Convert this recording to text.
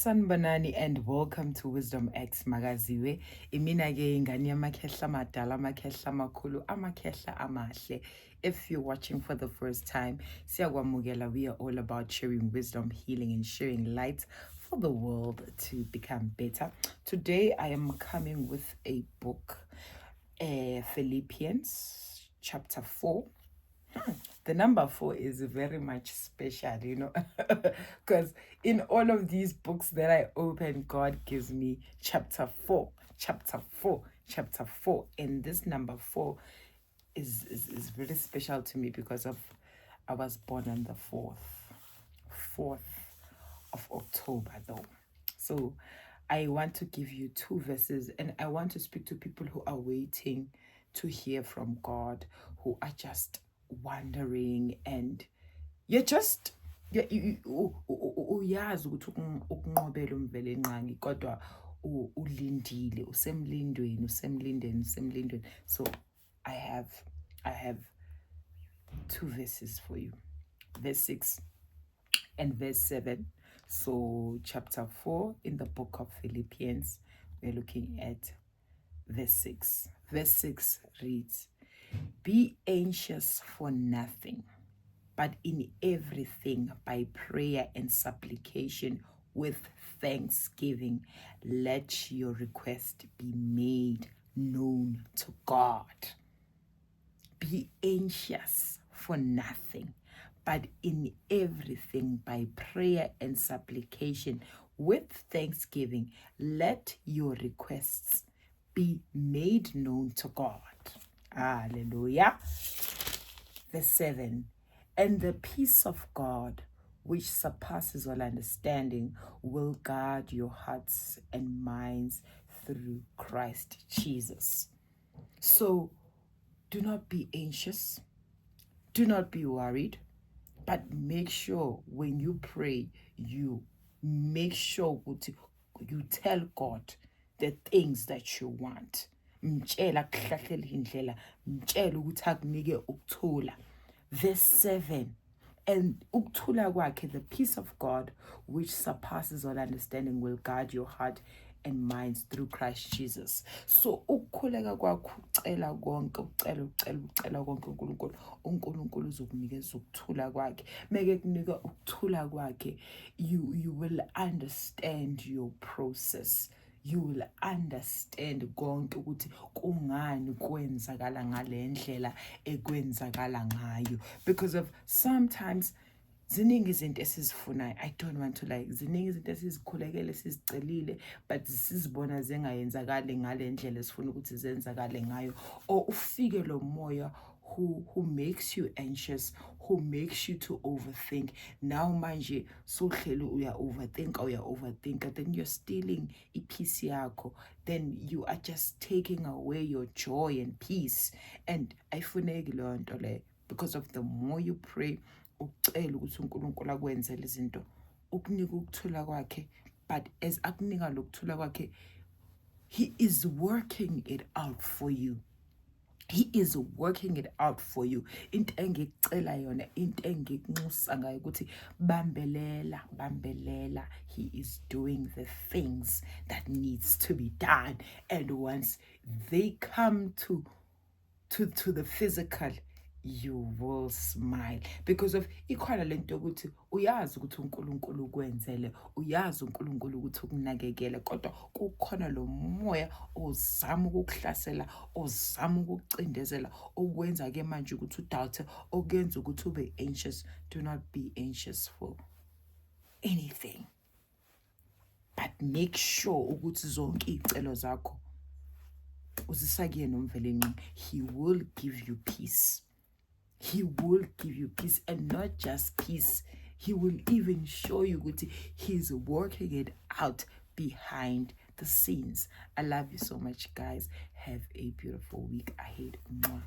Sanbanani and welcome to Wisdom X Magaziwe. Imina ke ingane yamakhehla madala, amakhehla makhulu, amakhehla amahle. If you're watching for the first time, siyakwamukela. We are all about sharing wisdom, healing, and sharing light for the world to become better. Today I am coming with a book, Philippians chapter 4. The number 4 is very much special, because in all of these books that I open, God gives me chapter 4, chapter 4, chapter 4. And this number 4 is very special to me because I was born on the 4th of October though. So I want to give you 2 verses, and I want to speak to people who are waiting to hear from God, who are just wondering, and you're just uyazi ukuthi ukunqobela umvelenqangi kodwa ulindile usemlindweni. So I have 2 verses for you, verse 6 and verse 7. So chapter 4 in the book of Philippians, we're looking at verse 6. Verse 6 reads, "Be anxious for nothing, but in everything by prayer and supplication with thanksgiving, let your request be made known to God." Be anxious for nothing, but in everything by prayer and supplication with thanksgiving, let your requests be made known to God. Hallelujah. Verse 7, "And the peace of God, which surpasses all understanding, will guard your hearts and minds through Christ Jesus." So do not be anxious. Do not be worried. But make sure when you pray, you make sure you tell God the things that you want. Mtshela kuhlahlela indlela, mtshela ukuthi akunike ukuthula. Verse 7, "And ukuthula kwakhe, the peace of God, which surpasses all understanding, will guard your heart and minds through Christ Jesus." So ukukhuleka kwakho ucela konke, ucela konke uNkulunkulu uzokunikeza ukuthula kwakhe. Meke kunika ukuthula kwakhe, you will understand your process. You will understand konke ukuthi kungani kwenzakala ngale ndlela ekwenzakala ngayo, because of sometimes ziningi izinto esizifunayo. I don't want to lie, ziningi izinto esizikhulekele sizicelile but sizibona zengayenzakali ngale ndlela esifuna ukuthi zenzakale ngayo, or ufike lo moya who makes you anxious, who makes you to overthink. Now manje sohleli overthink, then you're stealing ipeace yakho, then you are just taking away your joy and peace. And ayifuneki leyo nto le, because of the more you pray, ucela ukuthi uNkulunkulu akwenzele izinto, ukunika ukuthula kwakhe, but as akunika lokuthula kwakhe, he is working it out for you. He is working it out for you. Into engikucela yona, into engikunxusa ngayo ukuthi bambelela. He is doing the things that needs to be done, and once they come to the physical, you will smile, because of ikhona lento ukuthi uyazi ukuthi uNkulunkulu ukwenzele, uyazi uNkulunkulu ukuthi ukunakekele, kodwa kukhona lo moya ozama ukukuhlasela, ozama ukukucindezela, okwenza ke manje ukuthi udoubt, okuyenza ukuthi ube anxious. Do not be anxious for anything, but make sure ukuthi zonke izicelo zakho uzisakuyena nomvelenqangi. He will give you peace. He will give you peace, and not just peace. He will even show you that he's working it out behind the scenes. I love you so much, guys. Have a beautiful week ahead. Mwah.